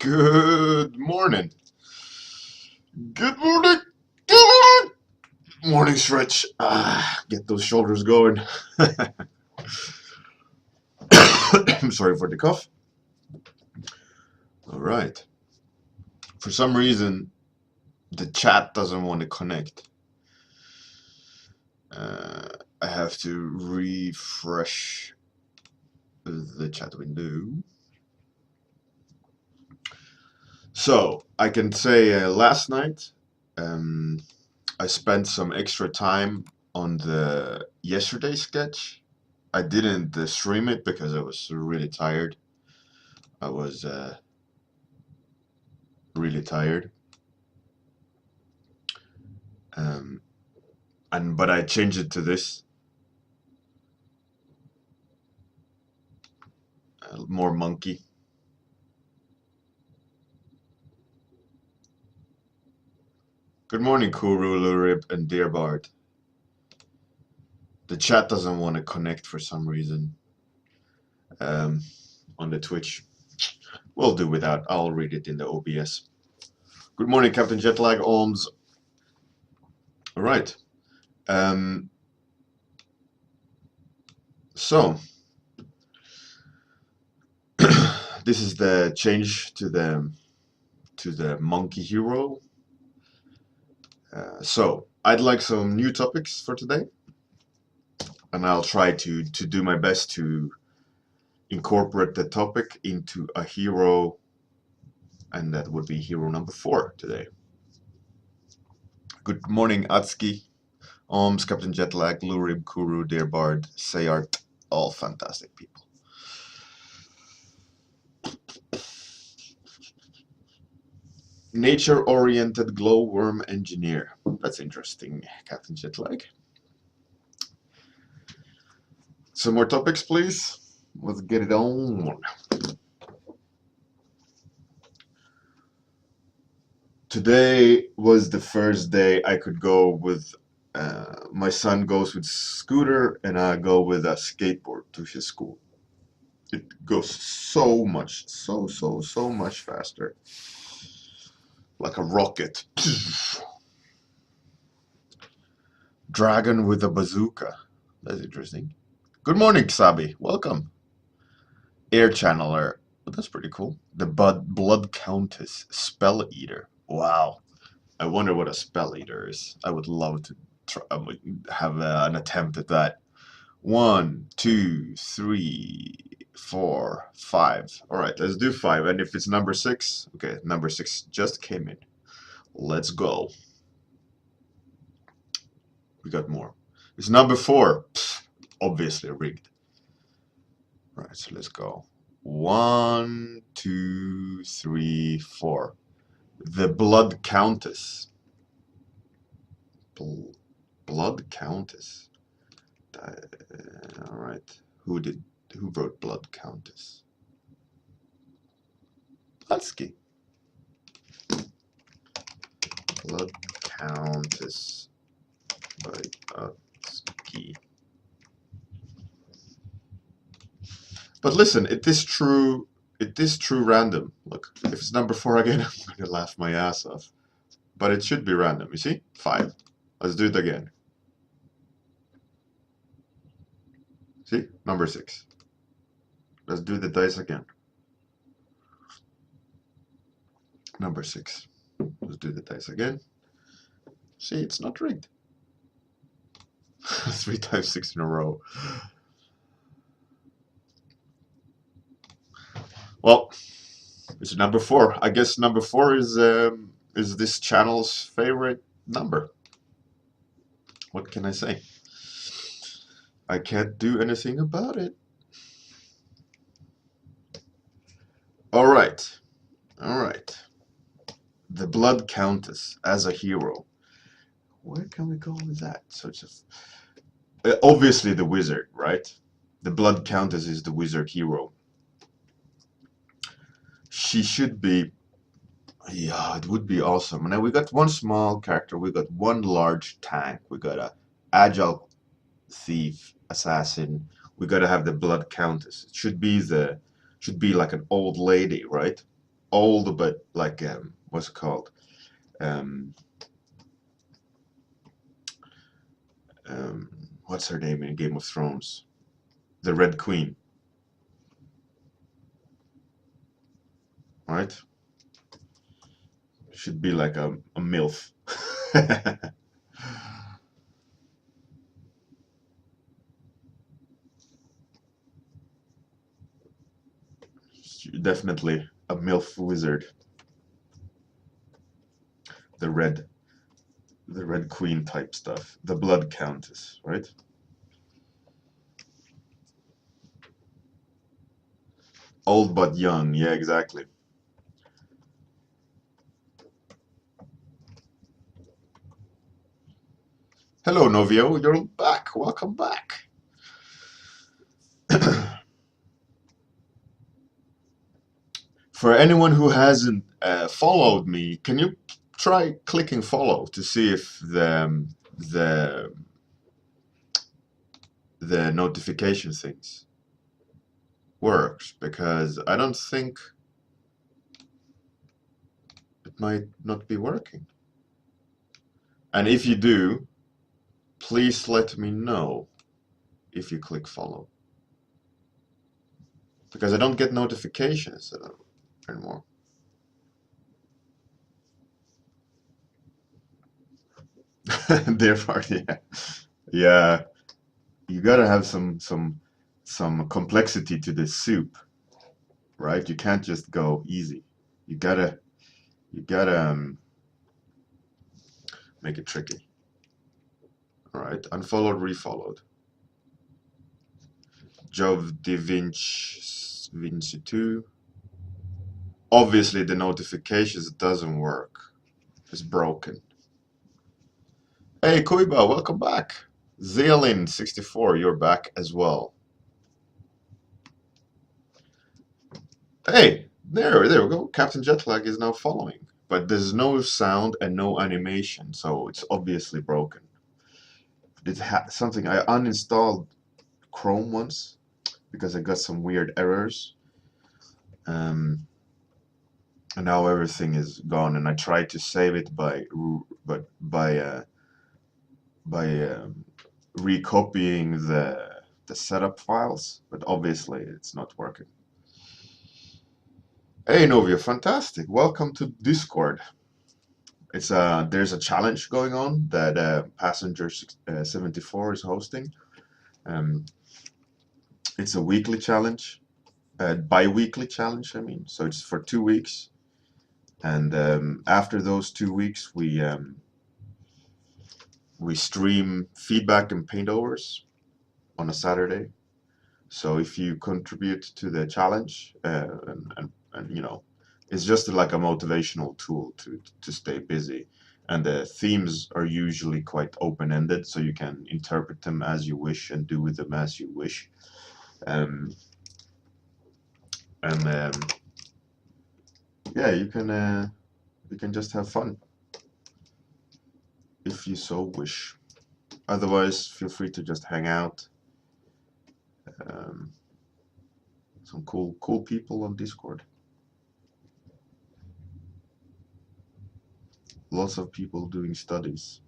Good morning. Good morning. Good morning. Morning stretch. Get those shoulders going. I'm sorry for the cough. All right. For some reason, the chat doesn't want to connect. I have to refresh the chat window. So I can say last night I spent some extra time on the yesterday sketch. I didn't stream it because I was really tired. I was really tired. But I changed it to this. More monkey. Good morning, Kuru, Lurib, and Dearbard. The chat doesn't want to connect for some reason on the Twitch. We'll do without. I'll read it in the OBS. Good morning, Captain Jetlag Olms. All right. So this is the change to the monkey hero. So I'd like some new topics for today, and I'll try to do my best to incorporate the topic into a hero, and that would be hero number 4 today. Good morning, Atsuki, Oms, Captain Jetlag, Lurib, Kuru, Dearbard, Sayart, all fantastic people. Nature-oriented glowworm engineer. That's interesting, Captain Jetlag. Some more topics, please. Let's get it on. Today was the first day I could go with, my son goes with scooter and I go with a skateboard to his school. It goes so much faster. Like a rocket. Dragon with a bazooka. That's interesting. Good morning, Xabi. Welcome. Air channeler. Oh, that's pretty cool. The Blood Countess. Spell Eater. Wow. I wonder what a spell eater is. I would love to try, have an attempt at that. 1, 2, 3, 4, 5. All right, let's do 5. And if it's number 6, okay, number 6 just came in. Let's go. We got more. It's number 4. Pfft, obviously rigged. All right, so let's go. 1, 2, 3, 4. The Blood Countess. Blood Countess. All right. Who wrote Blood Countess? Latsky. Blood Countess by Latsky. But listen, it is true random. Look, if it's number 4 again, I'm gonna laugh my ass off. But it should be random, you see? 5. Let's do it again. See? Number 6. Let's do the dice again. Number 6. Let's do the dice again. See, it's not rigged. 3 times 6 in a row. Well, it's number 4. I guess number 4 is this channel's favorite number. What can I say? I can't do anything about it. All right. The Blood Countess as a hero. Where can we go with that? So it's obviously the wizard, right? The Blood Countess is the wizard hero. She should be. Yeah, it would be awesome. Now we got one small character. We got one large tank. We got a agile thief, assassin. We gotta have the Blood Countess. It should be like an old lady, right? old, but like what's it called? Um, um, what's her name in Game of Thrones? The Red Queen, right? Should be like a MILF. Definitely a MILF wizard. The red, the Red Queen type stuff. The Blood Countess, right? Old but young. Yeah, exactly. Hello, Novio. You're back. Welcome back. For anyone who hasn't followed me, can you try clicking follow to see if the the notification things works? Because I don't think it might not be working. And if you do, please let me know if you click follow. Because I don't get notifications anymore. Dear party, yeah. Yeah, you gotta have some complexity to this soup, right? You can't just go easy. You gotta make it tricky. All right, unfollowed, refollowed. Jove Da Vinci 2. Obviously, the notifications doesn't work. It's broken. Hey, Kuiba, welcome back. Zealin64, you're back as well. Hey, there we go. Captain Jetlag is now following, but there's no sound and no animation, so it's obviously broken. It had something. I uninstalled Chrome once because I got some weird errors, and now everything is gone. And I tried to save it by recopying the setup files, but obviously it's not working. Hey Novia, fantastic! Welcome to Discord. There's a challenge going on that Passenger 74 is hosting. Um, it's a weekly challenge, bi-weekly challenge. I mean, so it's for 2 weeks, and after those 2 weeks, we stream feedback and paintovers on a Saturday. So if you contribute to the challenge, and you know, it's just like a motivational tool to stay busy. And the themes are usually quite open-ended, so you can interpret them as you wish and do with them as you wish. Um, and yeah, you can just have fun if you so wish. Otherwise, feel free to just hang out. Um, some cool people on Discord. Lots of people doing studies.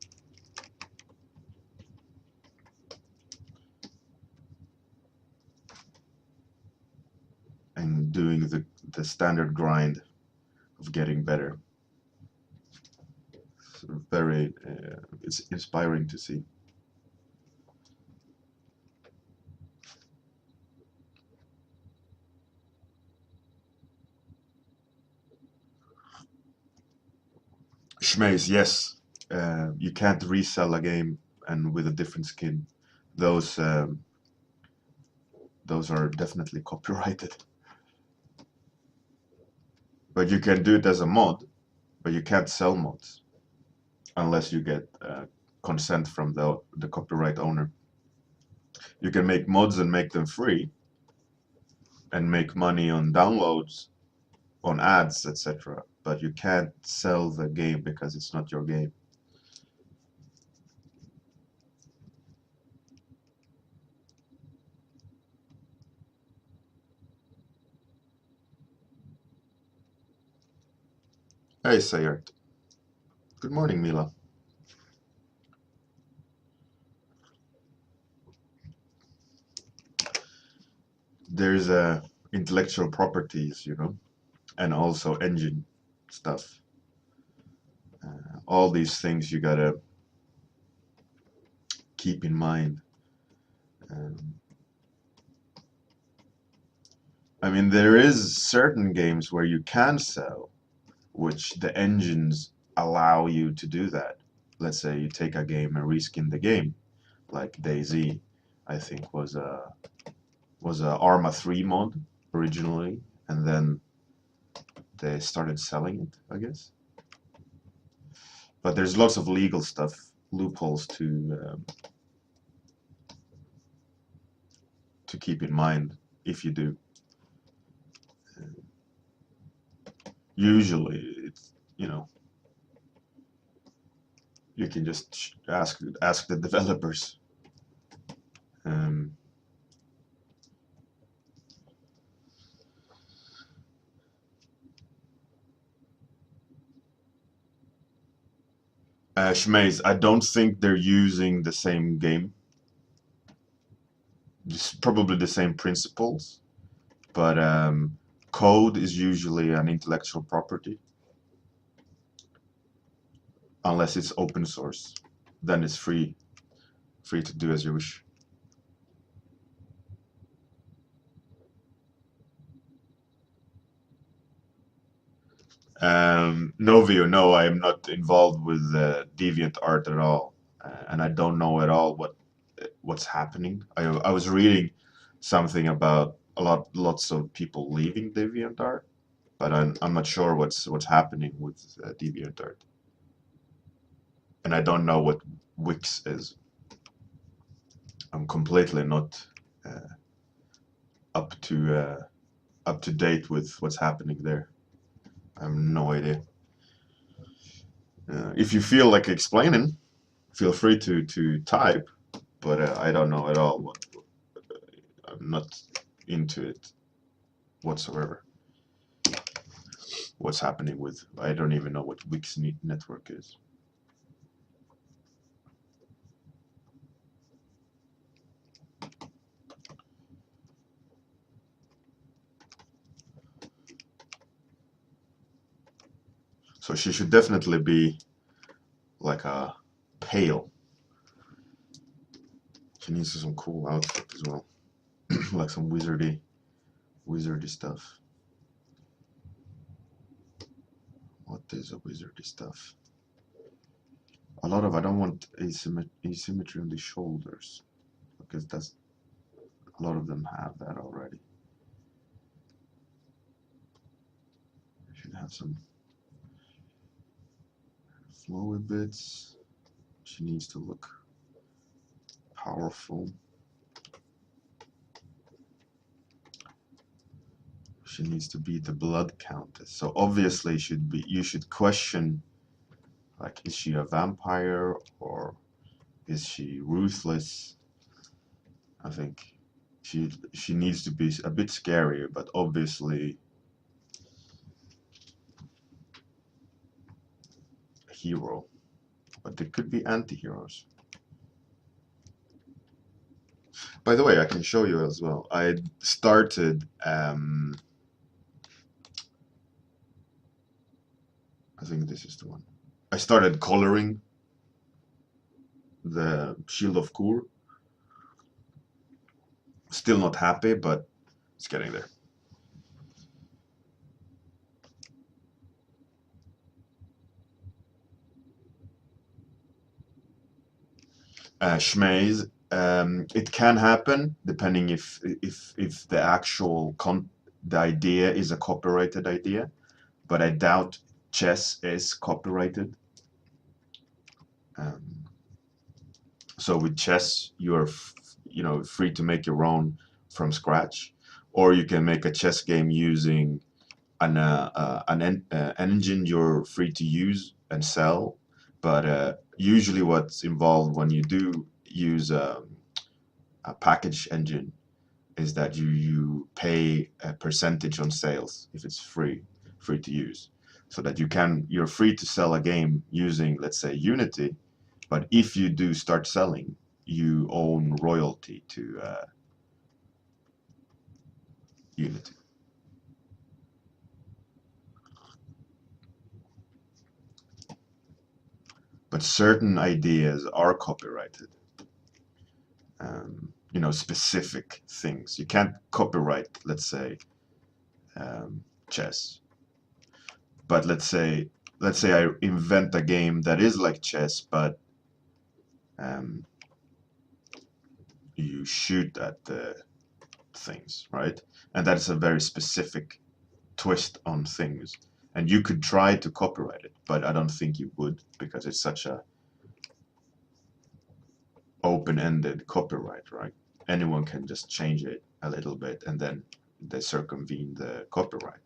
And doing the standard grind of getting better. Very, it's inspiring to see. Schmaze, yes. You can't resell a game and with a different skin. Those those are definitely copyrighted. But you can do it as a mod, but you can't sell mods unless you get consent from the copyright owner. You can make mods and make them free and make money on downloads, on ads, etc. But you can't sell the game because it's not your game. Hey, Sayert. Good morning, Mila. There's intellectual properties, you know, and also engine stuff. All these things you gotta keep in mind. Um, I mean, there is certain games where you can sell, which the engines allow you to do that. Let's say you take a game and reskin the game, like DayZ, I think was a Arma 3 mod originally, and then they started selling it, I guess. But there's lots of legal stuff, loopholes to keep in mind if you do. Usually, it's, you know, you can just ask the developers. Um, Shmaze, I don't think they're using the same game. It's probably the same principles, but code is usually an intellectual property, unless it's open source. Then it's free to do as you wish. Novio, no, I am not involved with DeviantArt at all, and I don't know at all what's happening. I was reading something about lots of people leaving DeviantArt, but I'm not sure what's happening with DeviantArt, and I don't know what Wix is. I'm completely not uh, up to date with what's happening there. I have no idea. If you feel like explaining, feel free to type, but I don't know at all I'm not into it whatsoever. What's happening with, I don't even know what Wix network is. So she should definitely be like a pale. She needs some cool outfit as well. Like some wizardy stuff. What is a wizardy stuff? I don't want asymmetry on the shoulders, because that's, a lot of them have that already. I should have some flowy bits. She needs to look powerful. She needs to be the blood countess. So obviously you should question, like, is she a vampire or is she ruthless? I think she needs to be a bit scarier, but obviously a hero. But there could be anti-heroes. By the way, I can show you as well. I started I think this is the one. I started coloring the Shield of Kur. Still not happy, but it's getting there. Schmaze, it can happen depending if the actual the idea is a copyrighted idea, but I doubt chess is copyrighted. So with chess, you're free to make your own from scratch, or you can make a chess game using an engine you're free to use and sell. But usually, what's involved when you do use a package engine is that you pay a percentage on sales if it's free to use. so that you're free to sell a game using, let's say, Unity, but if you do start selling, you own royalty to Unity. But certain ideas are copyrighted. You know, specific things. You can't copyright, let's say, chess. But let's say I invent a game that is like chess, but you shoot at the things, right? And that is a very specific twist on things. And you could try to copyright it, but I don't think you would, because it's such a open-ended copyright, right? Anyone can just change it a little bit and then they circumvene the copyright.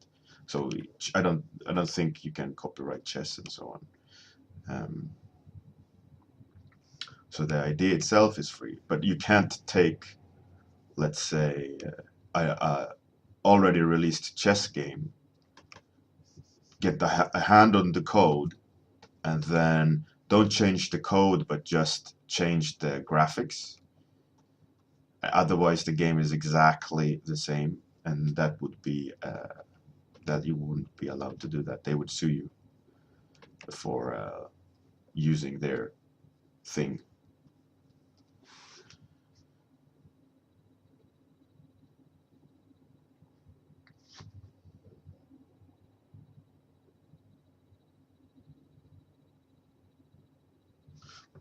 So I don't think you can copyright chess and so on. So the idea itself is free, but you can't take, let's say, a already released chess game, get a hand on the code, and then don't change the code, but just change the graphics. Otherwise, the game is exactly the same, and that would be that you wouldn't be allowed to do that. They would sue you for using their thing.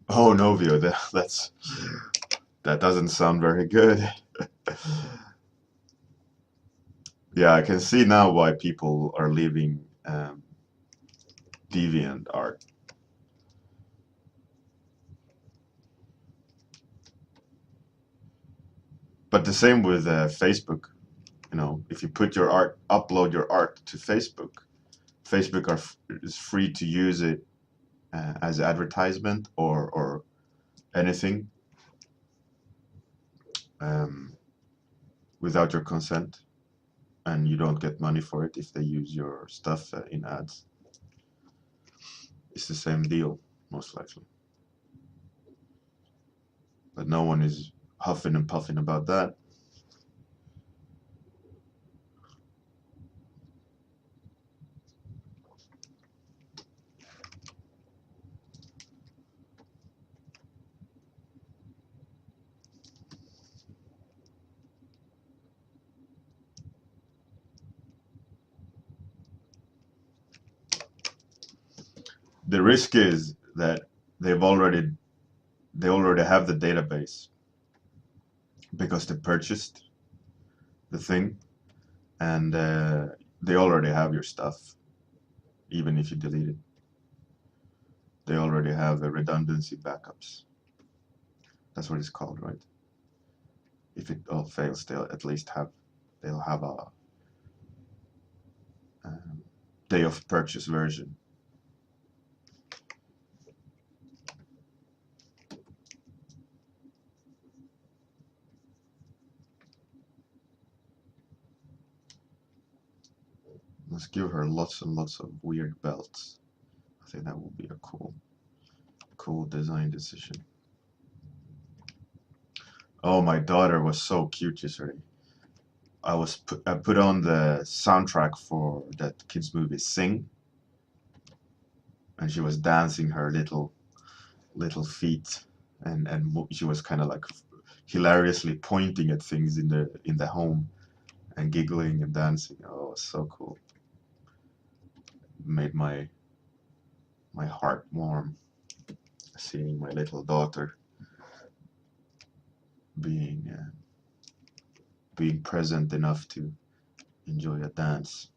Oh, Novio, that doesn't sound very good. Yeah, I can see now why people are leaving deviant art. But the same with Facebook. You know, if you put your art, upload your art to Facebook, Facebook is free to use it as advertisement or anything without your consent, and you don't get money for it if they use your stuff in ads. It's the same deal, most likely. But no one is huffing and puffing about that. The risk is that they already have the database because they purchased the thing, and they already have your stuff, even if you delete it. They already have the redundancy backups. That's what it's called, right? If it all fails, they'll have a day of purchase version. Let's give her lots and lots of weird belts. I think that will be a cool design decision. Oh, my daughter was so cute yesterday. I put on the soundtrack for that kids movie Sing, and she was dancing her little feet, and she was kind of like hilariously pointing at things in the home and giggling and dancing. Oh, it was so cool. Made my heart warm seeing my little daughter being present enough to enjoy a dance.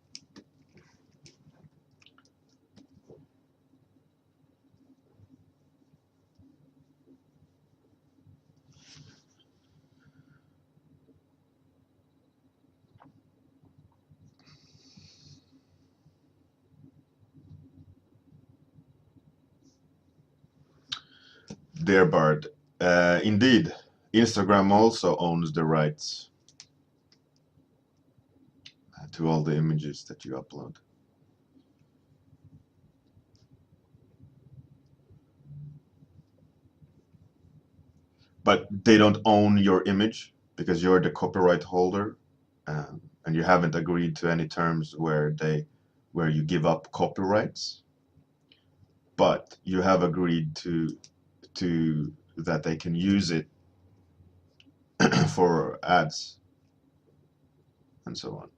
Dear Bard, indeed, Instagram also owns the rights to all the images that you upload. but they don't own your image because you're the copyright holder, and you haven't agreed to any terms where you give up copyrights, but you have agreed to that they can use it for ads and so on.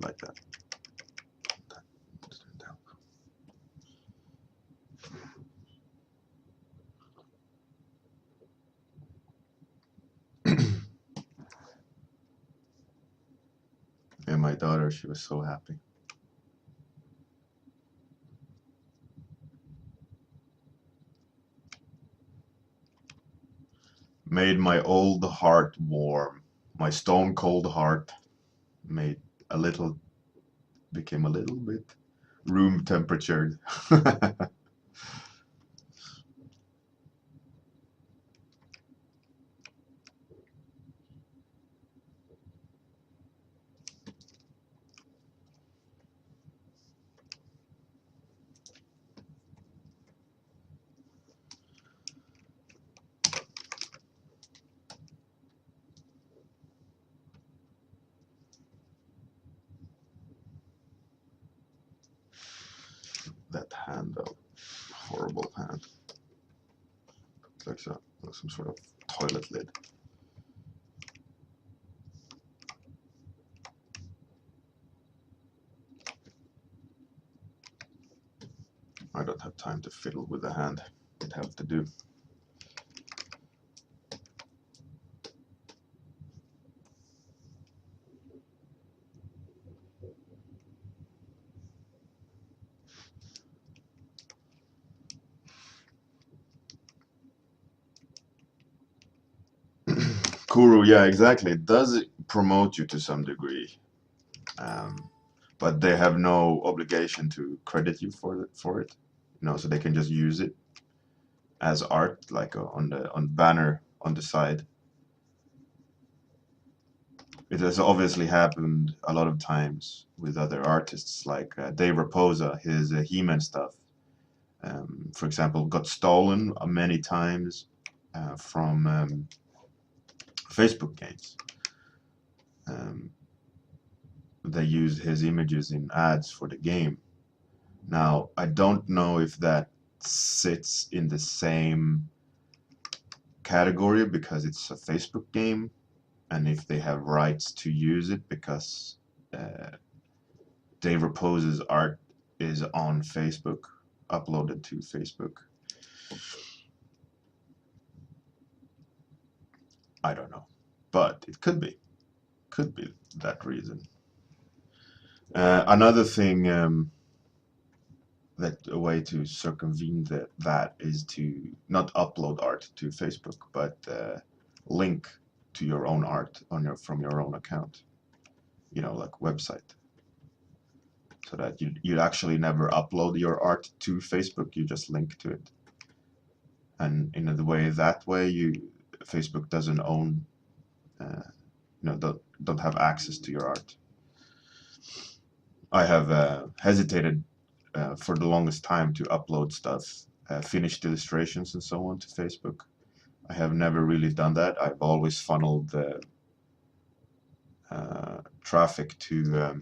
Like that. And my daughter, she was so happy. Made my old heart warm. My stone cold heart made a little, became a little bit room temperature. That hand though, horrible hand. It's like some sort of toilet lid. I don't have time to fiddle with the hand. It have to do. Kuru, yeah, exactly. It does promote you to some degree, but they have no obligation to credit you for it. So they can just use it as art, like on banner on the side. It has obviously happened a lot of times with other artists, like Dave Raposa, his He-Man stuff, for example, got stolen many times from Facebook games. They used his images in ads for the game. Now, I don't know if that sits in the same category because it's a Facebook game, and if they have rights to use it because Dave Raposa's art is on Facebook, uploaded to Facebook. I don't know, but it could be that reason. Another thing, that a way to circumvent that is to not upload art to Facebook, but link to your own art from your own account, like website, so that you actually never upload your art to Facebook. You just link to it, and in a way Facebook doesn't own, don't have access to your art. I have hesitated for the longest time to upload stuff, finished illustrations and so on, to Facebook. I have never really done that. I've always funneled the traffic to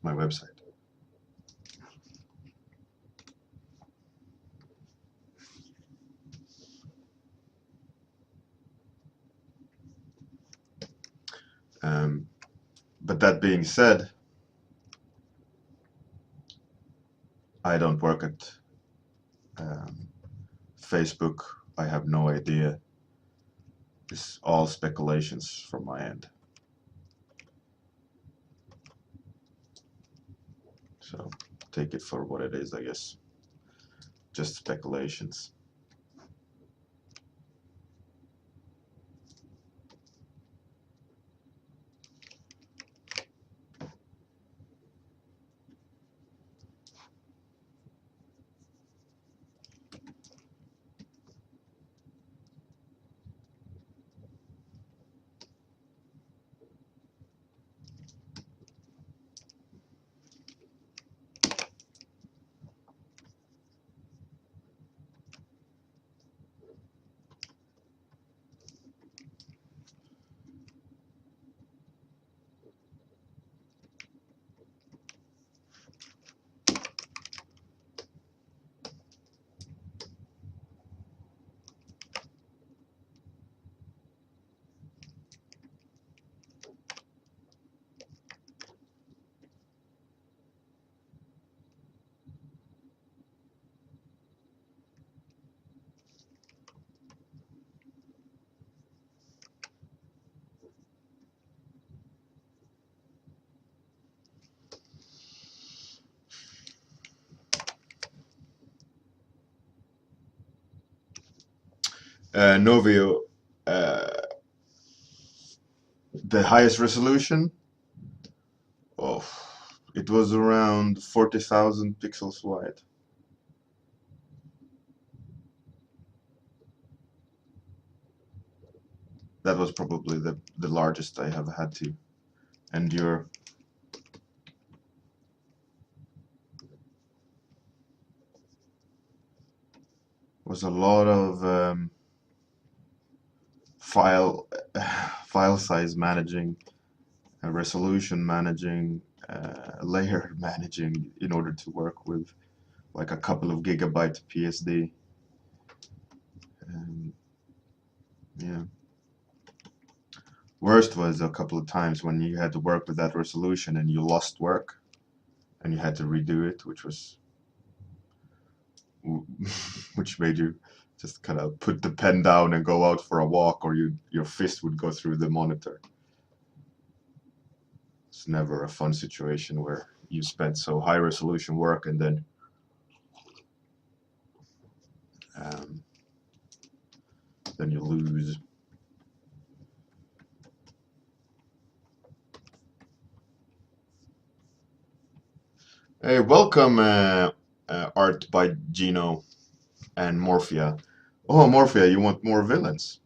my website. But that being said, I don't work at Facebook. I have no idea. It's all speculations from my end. So take it for what it is, I guess. Just speculations. Novio, uh, the highest resolution, oh, it was around 40,000 pixels wide. That was probably the largest I have had to endure. Was a lot of file size managing, resolution managing, layer managing in order to work with like a couple of gigabyte PSD. Yeah. Worst was a couple of times when you had to work with that resolution and you lost work and you had to redo it, which was which made you just kind of put the pen down and go out for a walk, or your fist would go through the monitor. It's never a fun situation where you spent so high resolution work and then you lose. Hey, welcome, Art by Gino and Morphia. Oh, Morphia, you want more villains?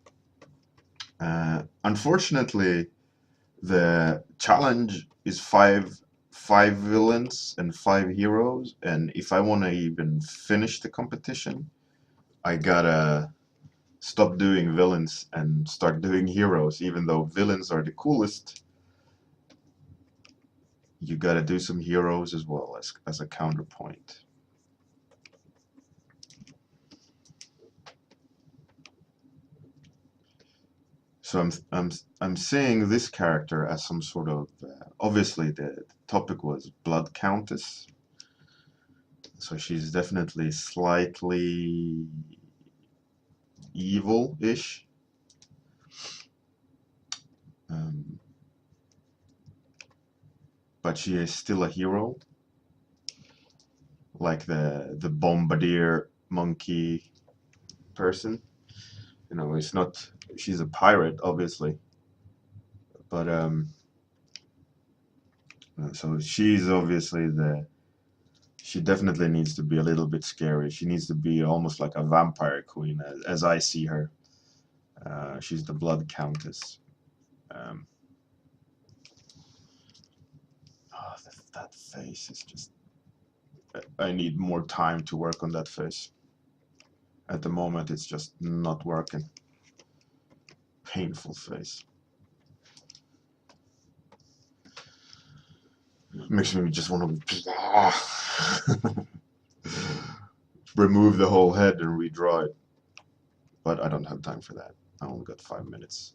Unfortunately, the challenge is five villains and 5 heroes, and if I want to even finish the competition, I gotta stop doing villains and start doing heroes. Even though villains are the coolest, you gotta do some heroes as well as a counterpoint. So I'm seeing this character as some sort of obviously the topic was Blood Countess, so she's definitely slightly evil-ish. But she is still a hero, like the bombardier monkey person. You know, it's not. She's a pirate, obviously, but so she's obviously she definitely needs to be a little bit scary. She needs to be almost like a vampire queen, as I see her. She's the Blood Countess. Oh, that face is just. I need more time to work on that face. At the moment, it's just not working. Painful face. Makes me just want to remove the whole head and redraw it. But I don't have time for that. I only got 5 minutes.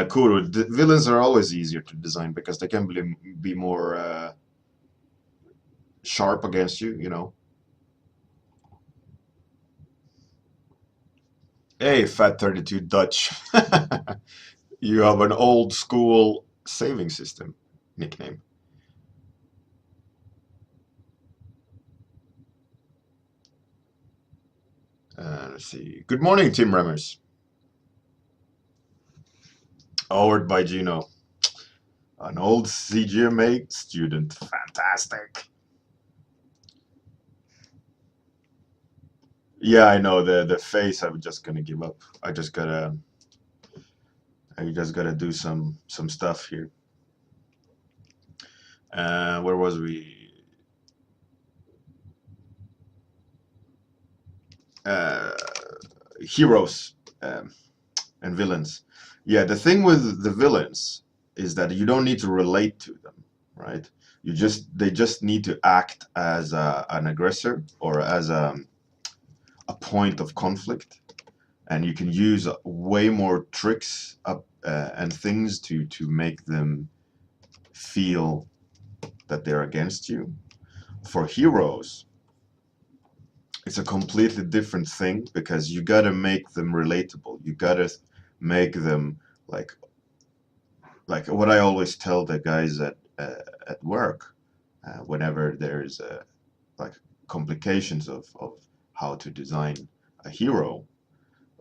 Kuro, the villains are always easier to design because they can be more sharp against you, you know. Hey, Fat32 Dutch. You have an old school saving system nickname. Let's see. Good morning, Tim Remmers. Howard by Gino. An old CGMA student. Fantastic. Yeah, I know the face. I'm just gonna give up. I just gotta do some stuff here. Where was we? Heroes and villains. Yeah, the thing with the villains is that you don't need to relate to them, right? They just need to act as an aggressor or as a point of conflict, and you can use way more tricks and things to make them feel that they're against you. For heroes, it's a completely different thing because you gotta make them relatable. You gotta make them like what I always tell the guys at work whenever there's like complications of how to design a hero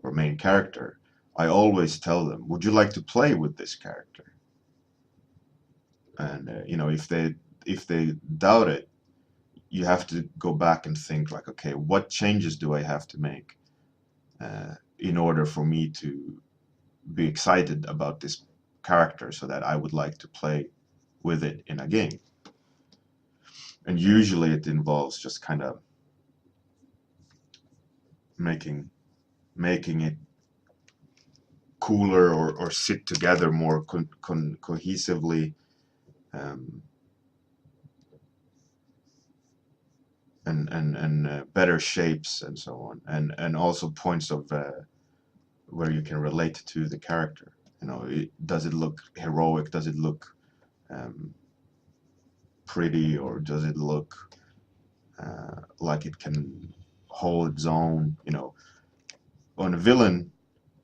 or main character. I always tell them, would you like to play with this character? And you know, if they doubt it, you have to go back and think like, okay, what changes do I have to make in order for me to be excited about this character so that I would like to play with it in a game? And usually it involves just kind of making it cooler or sit together more cohesively, um, and better shapes and so on, and also points of where you can relate to the character. You know, does it look heroic? Does it look um, pretty, or does it look like it can hold its own? You know, on a villain,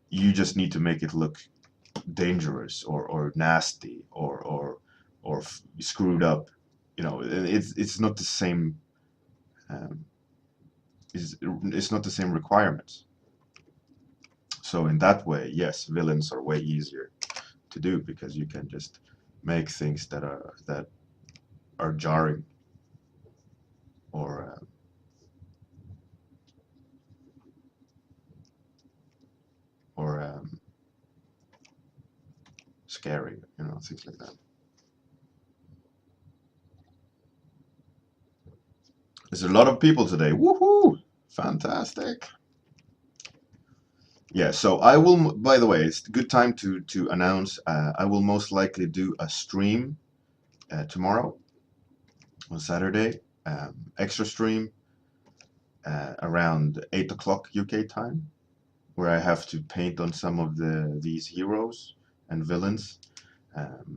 you just need to make it look dangerous or nasty or screwed up. You know, it's not the same. Um, it's not the same requirements. So in that way, yes, villains are way easier to do because you can just make things that are jarring or scary, you know, things like that. There's a lot of people today. Woohoo! Fantastic. Yeah, so I will, by the way, it's a good time to announce I will most likely do a stream tomorrow on Saturday, extra stream around 8 o'clock UK time, where I have to paint on some of these heroes and villains.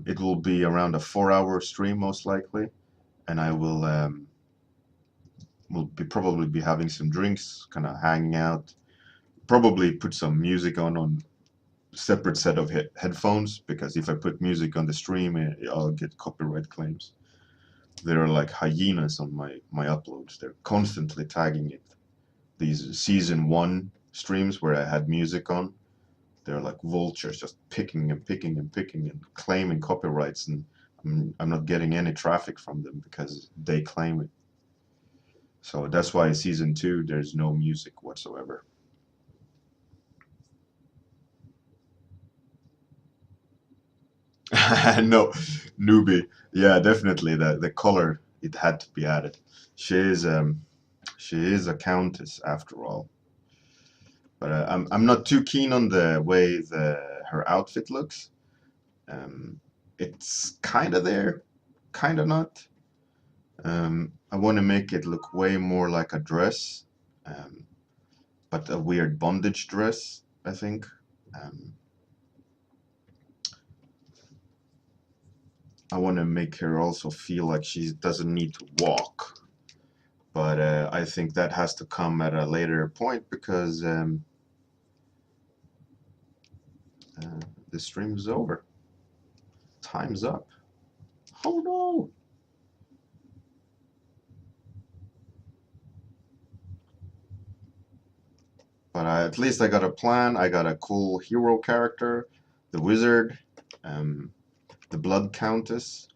It will be around a 4-hour stream most likely, and I will probably be having some drinks, kind of hanging out, probably put some music on separate set of headphones, because if I put music on the stream, I'll get copyright claims. There are like hyenas on my uploads. They're constantly tagging it. These season 1 streams where I had music on, they're like vultures just picking and picking and picking and claiming copyrights, and I'm not getting any traffic from them because they claim it. So that's why season 2 there's no music whatsoever. No, newbie. Yeah, definitely the color, it had to be added. She is a countess after all. But I'm not too keen on the way her outfit looks. It's kind of there, kind of not. I want to make it look way more like a dress, um, but a weird bondage dress, I think. Um, I want to make her also feel like she doesn't need to walk, but I think that has to come at a later point because the stream is over. Time's up. Oh no! But at least I got a plan. I got a cool hero character, the wizard, um, the blood countess.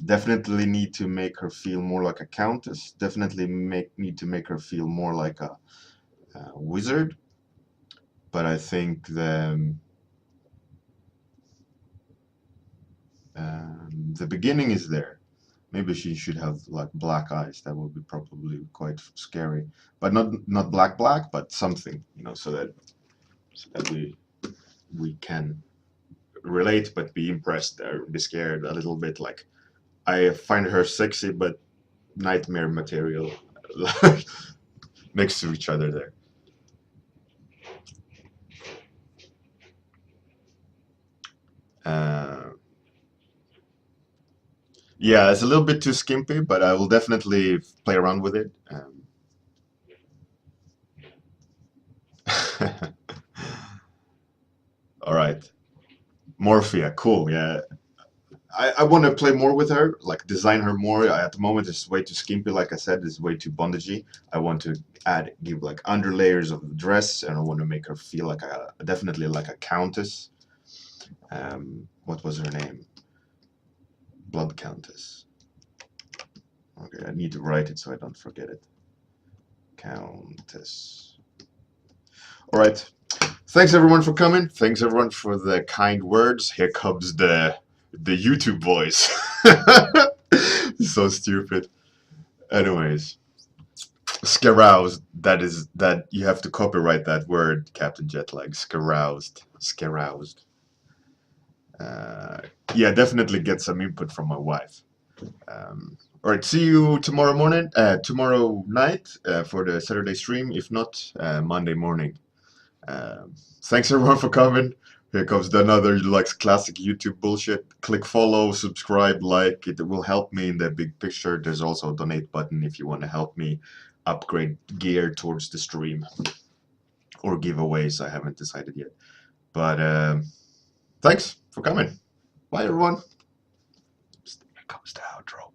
Definitely need to make her feel more like a countess. Definitely need to make her feel more like a wizard. But I think the beginning is there. Maybe she should have like black eyes. That would be probably quite scary. But not black, but something, you know, so that we can relate but be impressed or be scared a little bit. Like, I find her sexy but nightmare material next to each other there. Uh, yeah, it's a little bit too skimpy, but I will definitely play around with it. All right. Morphia, cool. Yeah. I want to play more with her, like design her more. At the moment, it's way too skimpy. Like I said, it's way too bondagey. I want to give like underlayers of the dress, and I want to make her feel like definitely like a countess. What was her name? Blood Countess. Okay, I need to write it so I don't forget it. Countess. All right. Thanks everyone for coming. Thanks everyone for the kind words. Here comes the YouTube voice. So stupid. Anyways, scaroused. That you have to copyright that word, Captain Jetlag. Scaroused. Scaroused. Yeah, definitely get some input from my wife. All right, see you tomorrow morning, tomorrow night for the Saturday stream. If not, Monday morning. Thanks everyone for coming. Here comes another like classic YouTube bullshit. Click follow, subscribe, like. It will help me in the big picture. There's also a donate button if you want to help me upgrade gear towards the stream or giveaways. I haven't decided yet. But thanks for coming. Bye everyone. Here comes the outro.